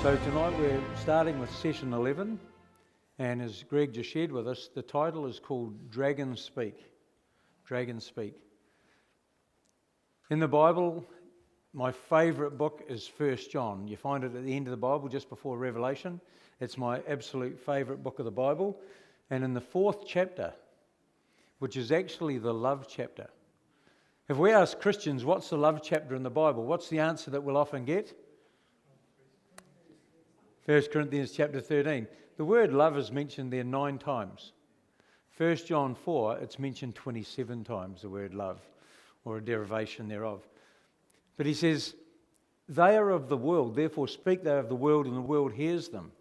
So tonight we're starting with session 11, and as Greg just shared with us, the title is called Dragon Speak. Dragon Speak. In the Bible, my favourite book is 1 John. You find it at the end of the Bible, just before Revelation. It's my absolute favourite book of the Bible. And in the 4th chapter, which is actually the love chapter. If we ask Christians, what's the love chapter in the Bible? What's the answer that we'll often get? 1 Corinthians chapter 13. The word love is mentioned there 9 times. 1 John 4, it's mentioned 27 times, the word love, or a derivation thereof. But he says, they are of the world, therefore speak they of the world, and the world hears them.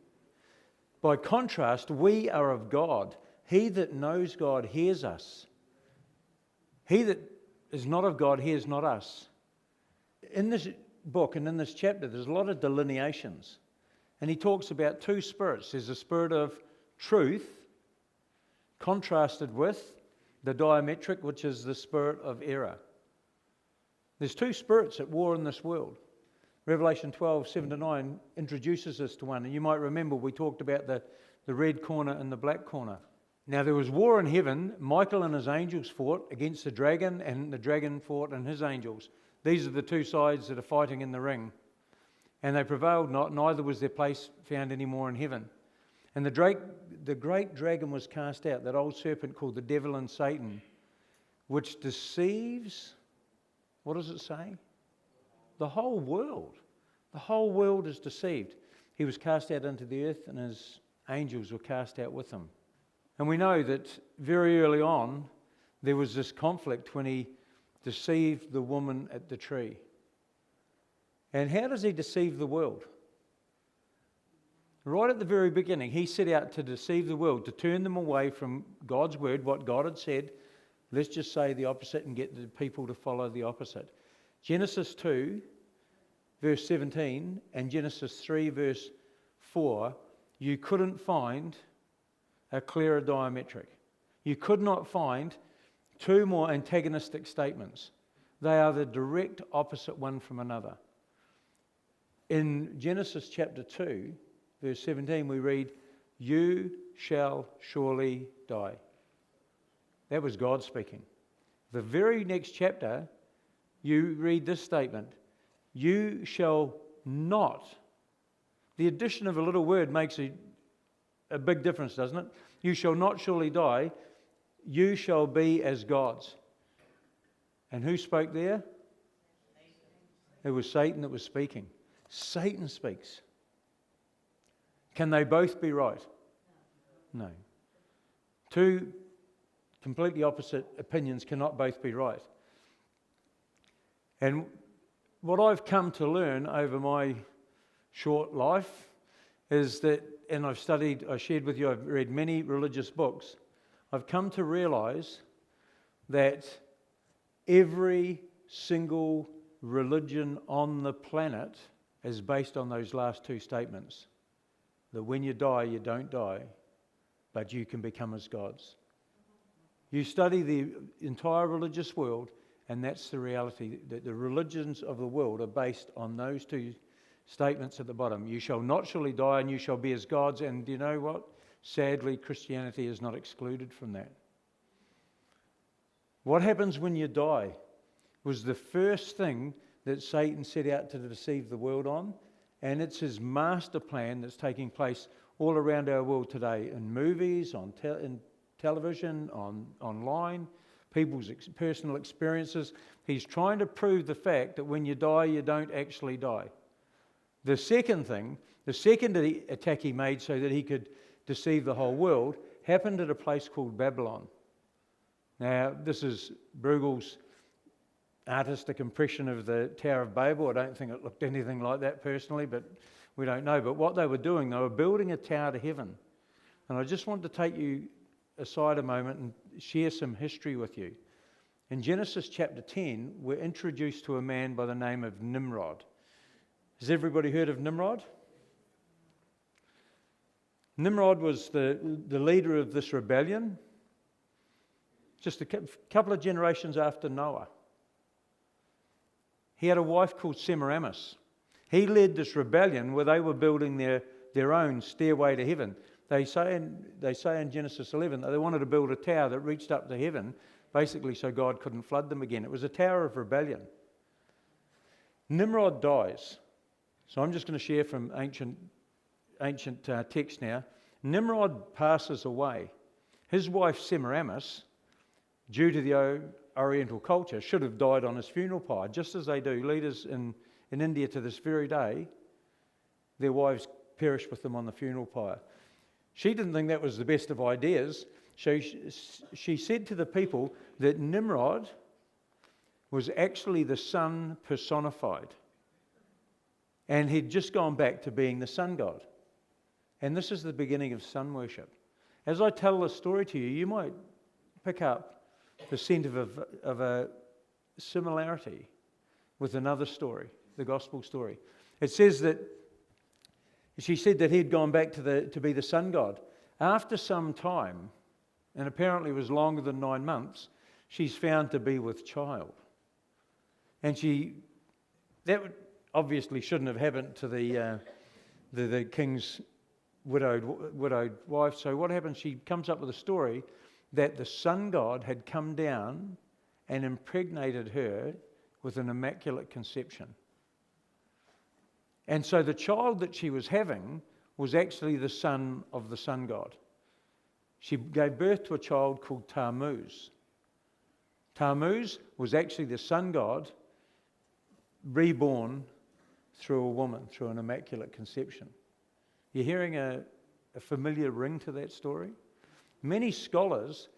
By contrast, we are of God. He that knows God hears us. He that is not of God hears not us. In this book and in this chapter, there's a lot of delineations. And he talks about 2 spirits. There's a spirit of truth, contrasted with the diametric, which is the spirit of error. There's 2 spirits at war in this world. Revelation 12, 7-9 introduces us to one. And you might remember we talked about the red corner and the black corner. Now there was war in heaven. Michael and his angels fought against the dragon, and the dragon fought and his angels. These are the 2 sides that are fighting in the ring. And they prevailed not, neither was their place found any more in heaven. And the great dragon was cast out, that old serpent called the devil and Satan, which deceives, what does it say? The whole world. The whole world is deceived. He was cast out into the earth, and his angels were cast out with him. And we know that very early on, there was this conflict when he deceived the woman at the tree. And how does he deceive the world? Right at the very beginning, he set out to deceive the world, to turn them away from God's word, what God had said. Let's just say the opposite and get the people to follow the opposite. Genesis 2, verse 17, and Genesis 3, verse 4, you couldn't find a clearer diametric. You could not find 2 more antagonistic statements. They are the direct opposite one from another. In Genesis chapter 2, verse 17, we read, you shall surely die. That was God speaking. The very next chapter, you read this statement, you shall not. The addition of a little word makes a big difference, doesn't it? You shall not surely die. You shall be as gods. And who spoke there? It was Satan that was speaking. Satan speaks. Can they both be right? No. 2 completely opposite opinions cannot both be right. And what I've come to learn over my short life is that, and I shared with you, I've read many religious books. I've come to realize that every single religion on the planet is based on those last 2 statements. That when you die, you don't die, but you can become as gods. You study the entire religious world, and that's the reality, that the religions of the world are based on those 2 statements at the bottom. You shall not surely die, and you shall be as gods. And do you know what? Sadly, Christianity is not excluded from that. What happens when you die was the first thing that Satan set out to deceive the world on, and it's his master plan that's taking place all around our world today, in movies, in television, online, people's personal experiences. He's trying to prove the fact that when you die, you don't actually die. The second attack he made so that he could deceive the whole world happened at a place called Babylon. Now, this is Bruegel's artistic impression of the Tower of Babel. I don't think it looked anything like that personally, but we don't know. But what they were doing, they were building a tower to heaven. And I just want to take you aside a moment and share some history with you. In Genesis chapter 10, we're introduced to a man by the name of Nimrod. Has everybody heard of Nimrod? Nimrod was the leader of this rebellion, just a couple of generations after Noah. He had a wife called Semiramis. He led this rebellion where they were building their own stairway to heaven. They say in Genesis 11 that they wanted to build a tower that reached up to heaven, basically so God couldn't flood them again. It was a tower of rebellion. Nimrod dies. So I'm just going to share from ancient text now. Nimrod passes away. His wife Semiramis, due to the Oriental culture, should have died on his funeral pyre, just as they do. Leaders in India to this very day, their wives perish with them on the funeral pyre. She didn't think that was the best of ideas. She said to the people that Nimrod was actually the sun personified. And he'd just gone back to being the sun god. And this is the beginning of sun worship. As I tell this story to you, you might pick up the scent of a similarity with another story, the gospel story. It says that she said that he'd gone back to be the sun god. After some time, and apparently it was longer than 9 months, she's found to be with child. And that obviously shouldn't have happened to the king's widowed wife. So what happens? She comes up with a story that the sun god had come down and impregnated her with an immaculate conception. And so the child that she was having was actually the son of the sun god. She gave birth to a child called Tammuz. Tammuz was actually the sun god reborn through a woman, through an immaculate conception. You're hearing a familiar ring to that story? Many scholars,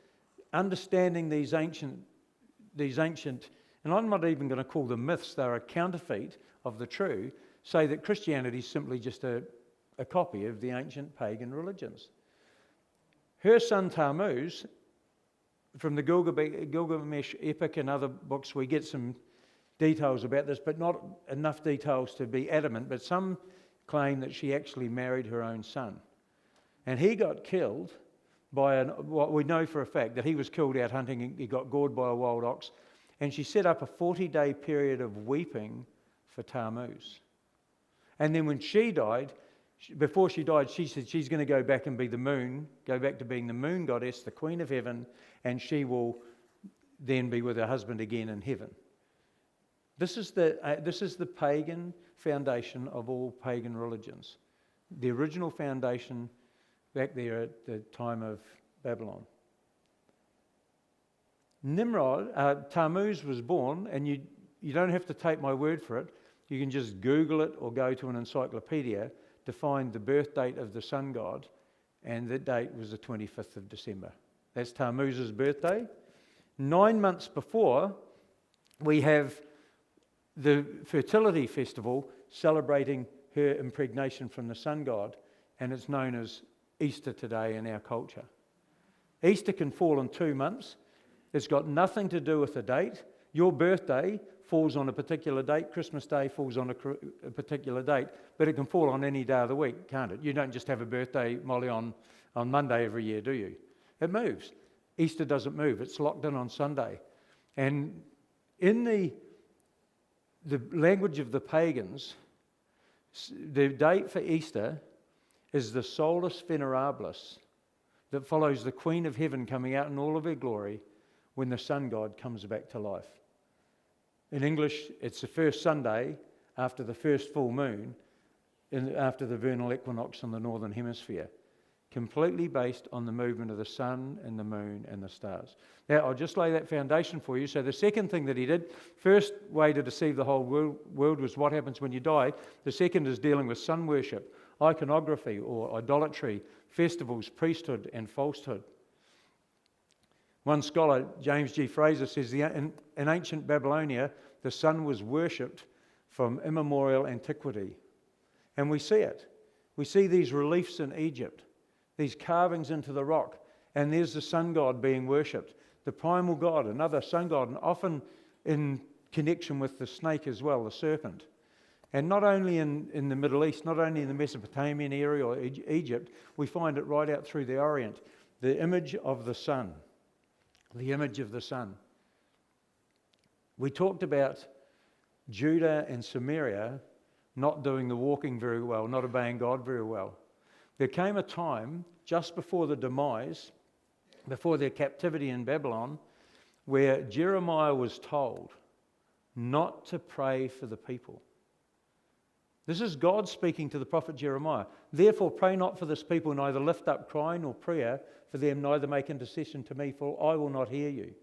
understanding these ancient, and I'm not even going to call them myths, they're a counterfeit of the true, say that Christianity is simply just a copy of the ancient pagan religions. Her son Tammuz, from the Gilgamesh epic and other books, we get some details about this, but not enough details to be adamant, but some claim that she actually married her own son. And he got killed by what we know for a fact, that he was killed out hunting, he got gored by a wild ox, and she set up a 40-day period of weeping for Tammuz. And then when she died, before she died, she said she's going to go back and be the moon, go back to being the moon goddess, the queen of heaven, and she will then be with her husband again in heaven. This is the pagan foundation of all pagan religions. The original foundation back there at the time of Babylon. Tammuz was born, and you don't have to take my word for it. You can just Google it or go to an encyclopedia to find the birth date of the sun god, and the date was the 25th of December. That's Tammuz's birthday. 9 months before, we have the fertility festival celebrating her impregnation from the sun god, and it's known as Easter today in our culture. Easter can fall in 2 months. It's got nothing to do with the date. Your birthday falls on a particular date. Christmas Day falls on a particular date, but it can fall on any day of the week, can't it? You don't just have a birthday, Molly, on Monday every year, do you? It moves. Easter doesn't move. It's locked in on Sunday. And in the language of the pagans, the date for Easter is the solus venerabilis that follows the Queen of Heaven coming out in all of her glory when the sun god comes back to life. In English, it's the first Sunday after the first full moon, after the vernal equinox in the northern hemisphere, completely based on the movement of the sun and the moon and the stars. Now, I'll just lay that foundation for you. So the second thing that he did, first way to deceive the whole world was what happens when you die. The second is dealing with sun worship, iconography or idolatry, festivals, priesthood and falsehood. One scholar, James G. Fraser, says in ancient Babylonia, the sun was worshipped from immemorial antiquity. And we see it. We see these reliefs in Egypt, these carvings into the rock, and there's the sun god being worshipped. The primal god, another sun god, and often in connection with the snake as well, the serpent. And not only in the Middle East, not only in the Mesopotamian area or Egypt, we find it right out through the Orient. The image of the sun. The image of the sun. We talked about Judah and Samaria not doing the walking very well, not obeying God very well. There came a time just before the demise, before their captivity in Babylon, where Jeremiah was told not to pray for the people. This is God speaking to the prophet Jeremiah. Therefore pray not for this people, neither lift up cry nor prayer for them, neither make intercession to me, for I will not hear you.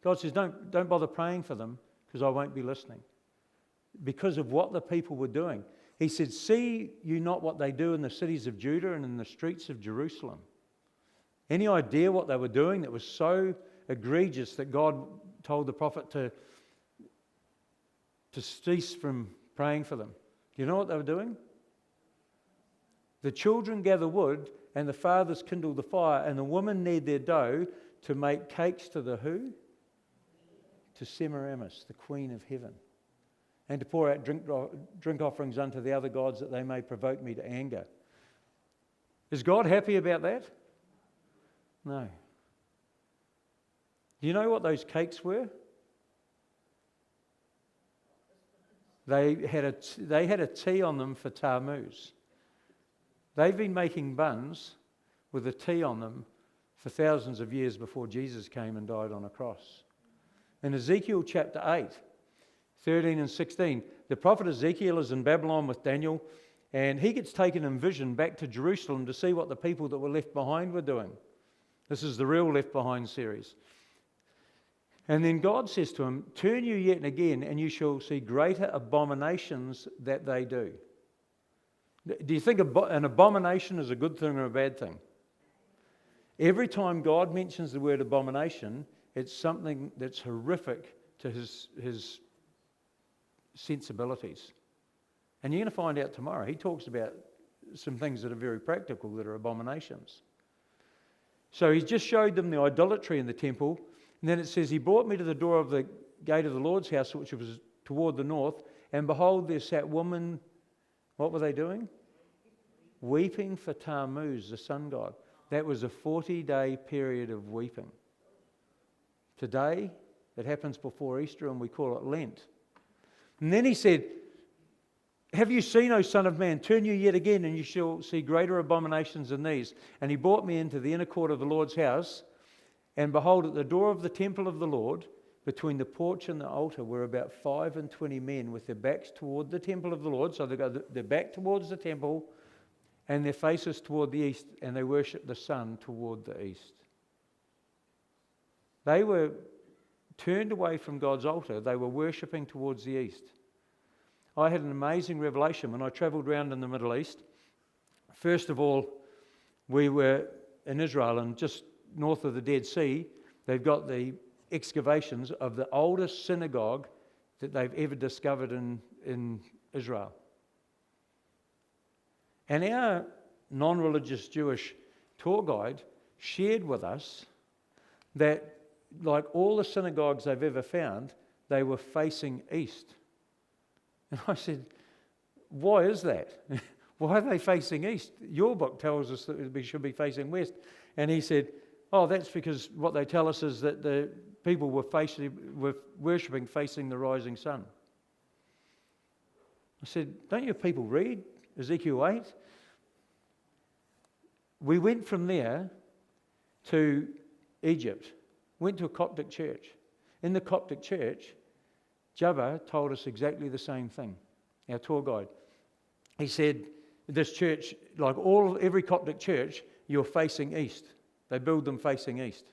God says, don't bother praying for them, because I won't be listening. Because of what the people were doing. He said, see you not what they do in the cities of Judah and in the streets of Jerusalem? Any idea what they were doing that was so egregious that God told the prophet to cease from praying for them? Do you know what they were doing? The children gather wood, and the fathers kindle the fire, and the women knead their dough to make cakes to the who? To Semiramis, the queen of heaven, and to pour out drink offerings unto the other gods, that they may provoke me to anger. Is God happy about that? No. Do you know what those cakes were? They had a tea on them for Tammuz. They've been making buns with a tea on them for thousands of years before Jesus came and died on a cross. In Ezekiel chapter 8, 13 and 16, the prophet Ezekiel is in Babylon with Daniel, and he gets taken in vision back to Jerusalem to see what the people that were left behind were doing. This is the real Left Behind series. And then God says to him, turn you yet and again, and you shall see greater abominations that they do. Do you think an abomination is a good thing or a bad thing? Every time God mentions the word abomination, it's something that's horrific to his sensibilities. And you're going to find out tomorrow. He talks about some things that are very practical that are abominations. So he's just showed them the idolatry in the temple. And then it says, he brought me to the door of the gate of the Lord's house, which was toward the north. And behold, there sat women. What were they doing? Weeping for Tammuz, the sun god. That was a 40-day period of weeping. Today, it happens before Easter, and we call it Lent. And then he said, have you seen, O son of man, turn you yet again, and you shall see greater abominations than these. And he brought me into the inner court of the Lord's house, and behold, at the door of the temple of the Lord, between the porch and the altar, were about 25 men with their backs toward the temple of the Lord. So they go their back towards the temple, and their faces toward the east, and they worship the sun toward the east. They were turned away from God's altar. They were worshipping towards the east. I had an amazing revelation when I travelled around in the Middle East. First of all, we were in Israel, and just north of the Dead Sea, they've got the excavations of the oldest synagogue that they've ever discovered in Israel. And our non-religious Jewish tour guide shared with us that, like all the synagogues they've ever found, they were facing east. And I said, why is that? Why are they facing east? Your book tells us that we should be facing west. And he said, oh, that's because what they tell us is that the people were worshipping facing the rising sun. I said, don't your people read Ezekiel 8? We went from there to Egypt, went to a Coptic church. In the Coptic church, Jabba told us exactly the same thing, our tour guide. He said, this church, like every Coptic church, you're facing east. They build them facing east.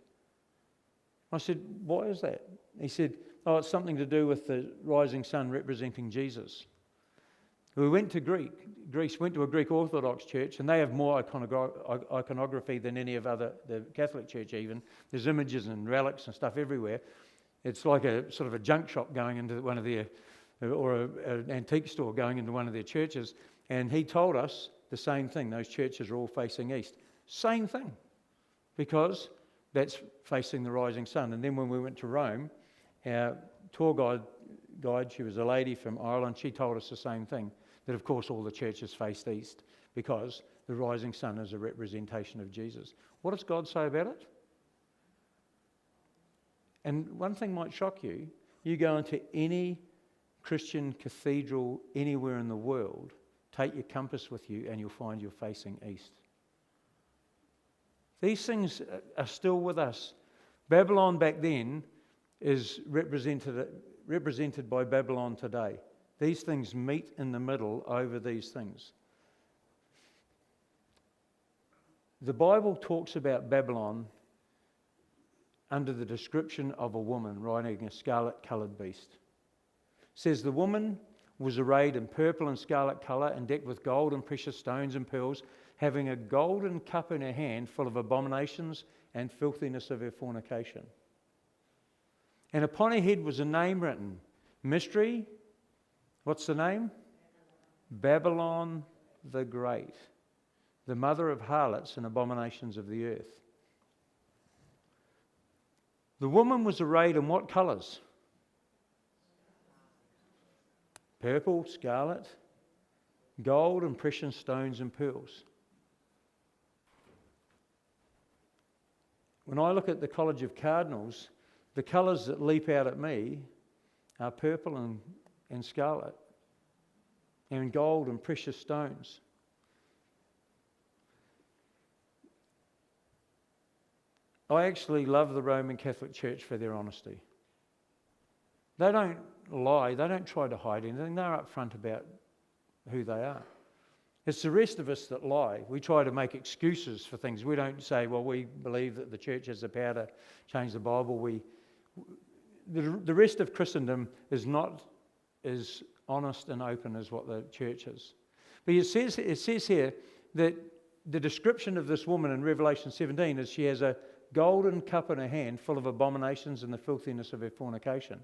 I said, why is that? He said, oh, it's something to do with the rising sun representing Jesus. We went to Greece, went to a Greek Orthodox church, and they have more iconography than any of the Catholic Church even. There's images and relics and stuff everywhere. It's like a sort of a junk shop going into one of their, or an antique store going into one of their churches. And he told us the same thing. Those churches are all facing east. Same thing, because that's facing the rising sun. And then when we went to Rome, our tour guide, she was a lady from Ireland, she told us the same thing, that of course all the churches faced east because the rising sun is a representation of Jesus. What does God say about it? And one thing might shock you. You go into any Christian cathedral anywhere in the world, take your compass with you and you'll find you're facing east. These things are still with us. Babylon back then is represented by Babylon today. These things meet in the middle over these things. The Bible talks about Babylon under the description of a woman riding a scarlet-coloured beast. It says the woman was arrayed in purple and scarlet colour and decked with gold and precious stones and pearls, having a golden cup in her hand full of abominations and filthiness of her fornication. And upon her head was a name written, Mystery. What's the name? Babylon the Great, the mother of harlots and abominations of the earth. The woman was arrayed in what colours? Purple, scarlet, gold and precious stones and pearls. When I look at the College of Cardinals, the colours that leap out at me are purple and scarlet and gold and precious stones. I actually love the Roman Catholic Church for their honesty. They don't lie, they don't try to hide anything, they're upfront about who they are. It's the rest of us that lie. We try to make excuses for things. We don't say, well, we believe that the church has the power to change the Bible. The rest of Christendom is not as honest and open as what the church is. But it says here that the description of this woman in Revelation 17 is she has a golden cup in her hand full of abominations and the filthiness of her fornication.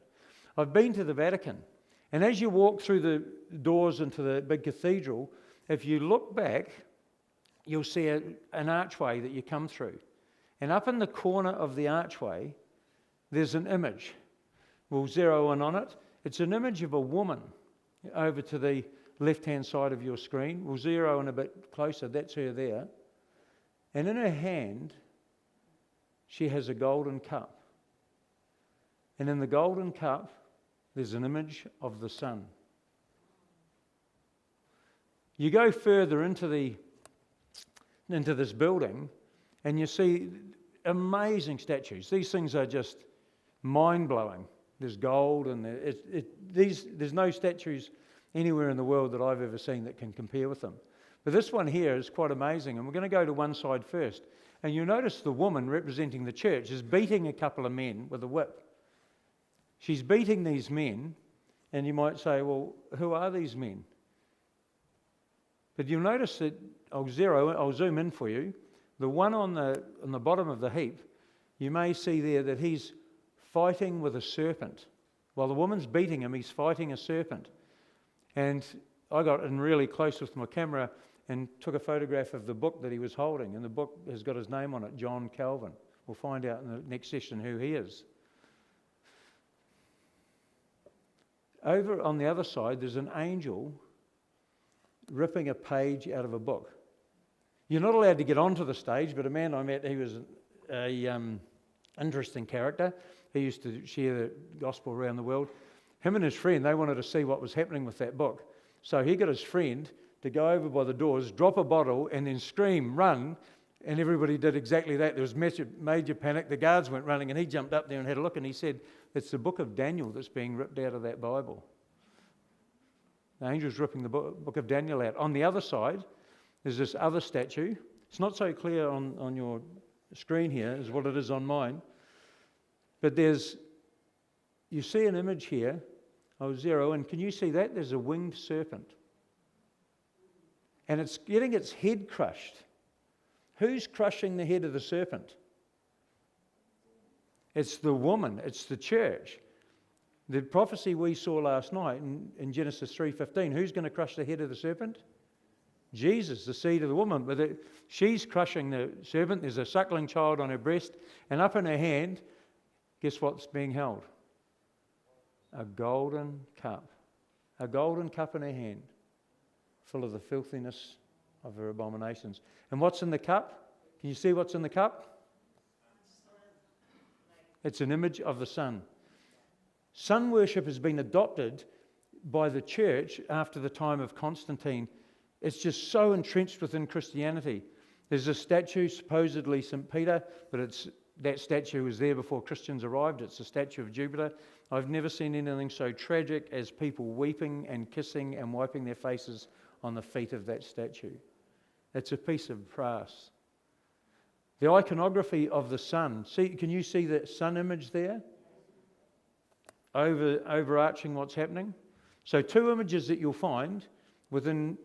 I've been to the Vatican, and as you walk through the doors into the big cathedral, if you look back, you'll see an archway that you come through. And up in the corner of the archway, there's an image. We'll zero in on it. It's an image of a woman over to the left-hand side of your screen. We'll zero in a bit closer. That's her there. And in her hand, she has a golden cup. And in the golden cup, there's an image of the sun. You go further into this building and you see amazing statues. These things are just mind-blowing. There's gold and there's no statues anywhere in the world that I've ever seen that can compare with them. But this one here is quite amazing, and we're going to go to one side first. And you'll notice the woman representing the church is beating a couple of men with a whip. She's beating these men, and you might say, well, who are these men? But you'll notice that, I'll zoom in for you. The one on the bottom of the heap, you may see there that he's fighting with a serpent. While the woman's beating him, he's fighting a serpent. And I got in really close with my camera and took a photograph of the book that he was holding. And the book has got his name on it, John Calvin. We'll find out in the next session who he is. Over on the other side, there's an angel ripping a page out of a book. You're not allowed to get onto the stage, but a man I met, he was an interesting character. He used to share the gospel around the world. Him and his friend, they wanted to see what was happening with that book. So he got his friend to go over by the doors, drop a bottle, and then scream, run, and everybody did exactly that. There was major panic. The guards went running, and he jumped up there and had a look, and he said, it's the book of Daniel that's being ripped out of that Bible. The angel's ripping the book of Daniel out. On the other side, there's this other statue. It's not so clear on your screen here as what it is on mine. But you see an image here. I'll zero in. Can you see that? There's a winged serpent. And it's getting its head crushed. Who's crushing the head of the serpent? It's the woman. It's the church. The prophecy we saw last night in Genesis 3:15, who's going to crush the head of the serpent? Jesus, the seed of the woman. But she's crushing the serpent. There's a suckling child on her breast, and up in her hand, guess what's being held? A golden cup. A golden cup in her hand, full of the filthiness of her abominations. And what's in the cup? Can you see what's in the cup? It's an image of the sun. Sun worship has been adopted by the church after the time of Constantine. It's just so entrenched within Christianity. There's a statue, supposedly St. Peter, but that statue was there before Christians arrived. It's a statue of Jupiter. I've never seen anything so tragic as people weeping and kissing and wiping their faces on the feet of that statue. It's a piece of brass. The iconography of the sun. Can you see the sun image there? Overarching what's happening. So two images that you'll find within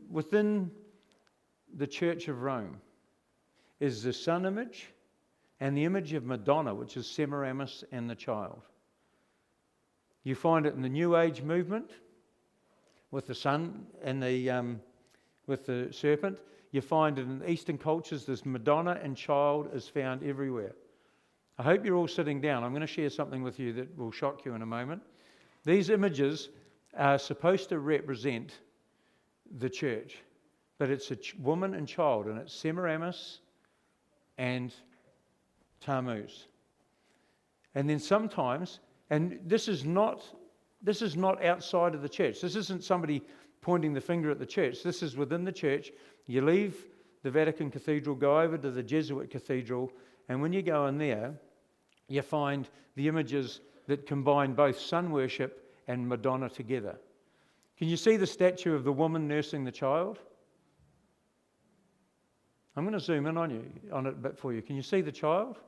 the Church of Rome is the sun image and the image of Madonna, which is Semiramis and the child. You find it in the New Age movement with the sun and with the serpent. You find it in Eastern cultures. This Madonna and child is found everywhere. I hope you're all sitting down. I'm going to share something with you that will shock you in a moment. These images are supposed to represent the church, but it's a woman and child, and it's Semiramis and Tammuz. And then sometimes, and this is not outside of the church. This isn't somebody pointing the finger at the church. This is within the church. You leave the Vatican Cathedral, go over to the Jesuit Cathedral, and when you go in there, you find the images that combine both sun worship and Madonna together. Can you see the statue of the woman nursing the child? I'm going to zoom in on it a bit for you. Can you see the child?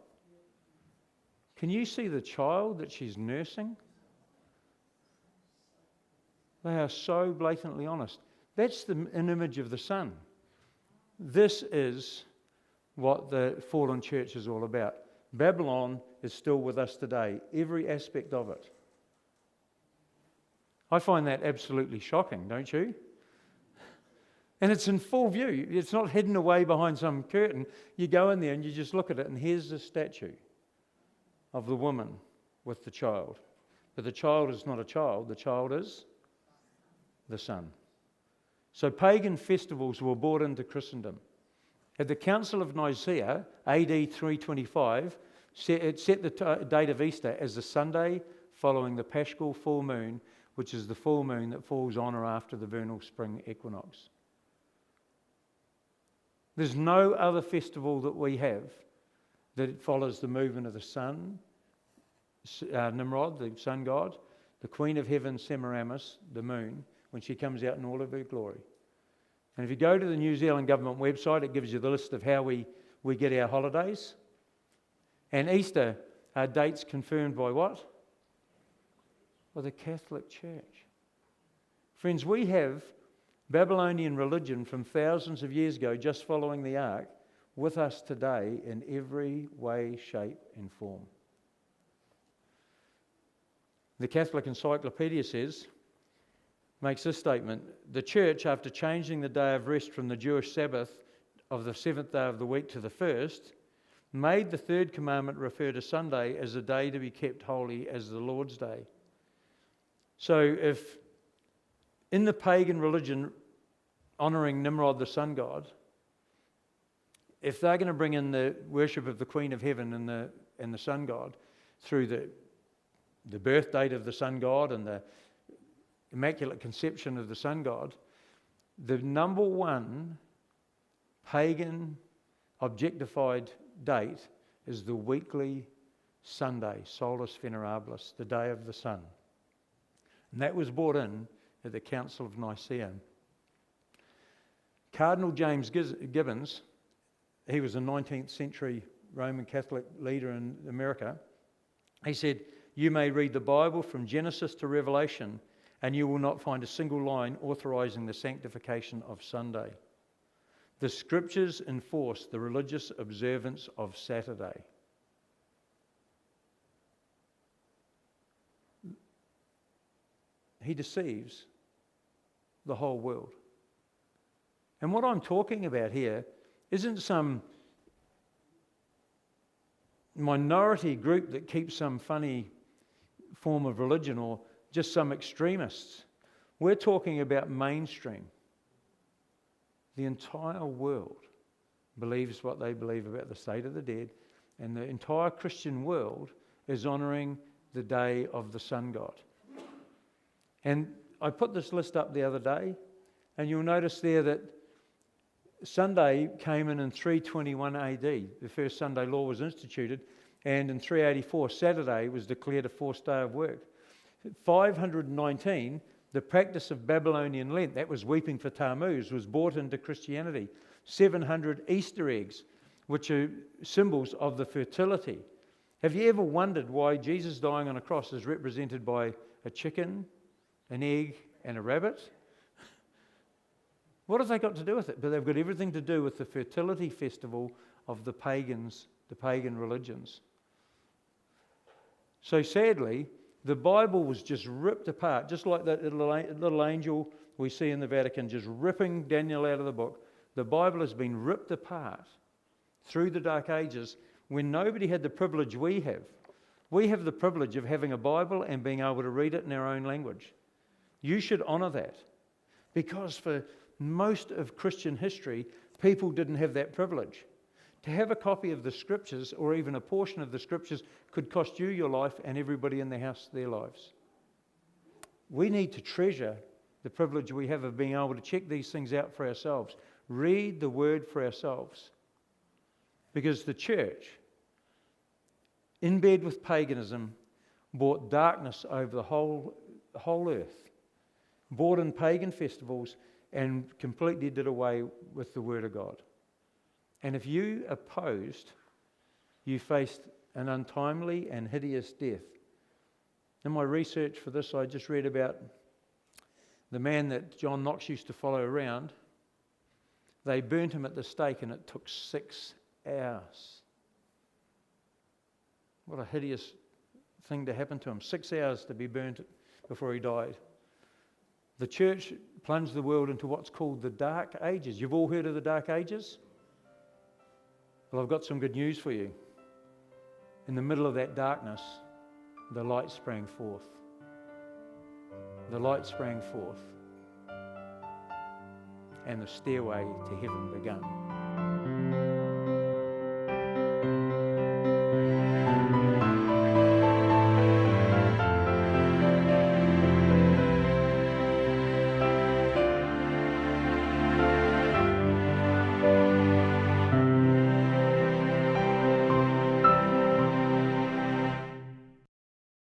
Can you see the child that she's nursing? They are so blatantly honest. That's an image of the sun. This is what the fallen church is all about. Babylon is still with us today, every aspect of it. I find that absolutely shocking, don't you? And it's in full view. It's not hidden away behind some curtain. You go in there and you just look at it, and here's the statue of the woman with the child. But the child is not a child. The child is the sun. So pagan festivals were brought into Christendom. At the Council of Nicaea, AD 325, it set the date of Easter as the Sunday following the Paschal full moon, which is the full moon that falls on or after the vernal spring equinox. There's no other festival that we have that follows the movement of the sun, Nimrod, the sun god, the queen of heaven, Semiramis, the moon, when she comes out in all of her glory. And if you go to the New Zealand government website, it gives you the list of how we get our holidays. And Easter are dates confirmed by what? By the Catholic Church. Friends, we have Babylonian religion from thousands of years ago, just following the ark, with us today in every way, shape and form. The Catholic Encyclopedia makes this statement: the church, after changing the day of rest from the Jewish Sabbath of the seventh day of the week to the first, made the third commandment refer to Sunday as a day to be kept holy as the Lord's Day. So if in the pagan religion honouring Nimrod, the sun god, if they're going to bring in the worship of the Queen of Heaven and the sun god through the birth date of the sun god and the Immaculate Conception of the sun god, the number one pagan objectified date is the weekly Sunday, Solus Venerabilis, the day of the sun. And that was brought in at the Council of Nicaea. Cardinal James Gibbons, he was a 19th century Roman Catholic leader in America. He said, "You may read the Bible from Genesis to Revelation, and you will not find a single line authorizing the sanctification of Sunday. The scriptures enforce the religious observance of Saturday." He deceives the whole world. And what I'm talking about here isn't some minority group that keeps some funny form of religion or just some extremists. We're talking about mainstream. The entire world believes what they believe about the state of the dead, and the entire Christian world is honouring the day of the sun god. And I put this list up the other day, and you'll notice there that Sunday came in 321 AD. The first Sunday law was instituted, and in 384, Saturday was declared a forced day of work. 519, the practice of Babylonian Lent, that was weeping for Tammuz, was brought into Christianity. 700 Easter eggs, which are symbols of the fertility. Have you ever wondered why Jesus dying on a cross is represented by a chicken, an egg, and a rabbit? What have they got to do with it? But they've got everything to do with the fertility festival of the pagans, the pagan religions. So sadly, the Bible was just ripped apart, just like that little angel we see in the Vatican just ripping Daniel out of the book. The Bible has been ripped apart through the Dark Ages when nobody had the privilege we have. We have the privilege of having a Bible and being able to read it in our own language. You should honour that, because for most of Christian history, people didn't have that privilege. To have a copy of the Scriptures, or even a portion of the Scriptures, could cost you your life and everybody in the house their lives. We need to treasure the privilege we have of being able to check these things out for ourselves. Read the Word for ourselves. Because the church, in bed with paganism, brought darkness over the whole earth, brought in pagan festivals, and completely did away with the Word of God. And if you opposed, you faced an untimely and hideous death. In my research for this, I just read about the man that John Knox used to follow around. They burnt him at the stake, and it took 6 hours. What a hideous thing to happen to him. 6 hours to be burnt before he died. The church plunged the world into what's called the Dark Ages. You've all heard of the Dark Ages? Well, I've got some good news for you. In the middle of that darkness, the light sprang forth. The light sprang forth. And the stairway to heaven began.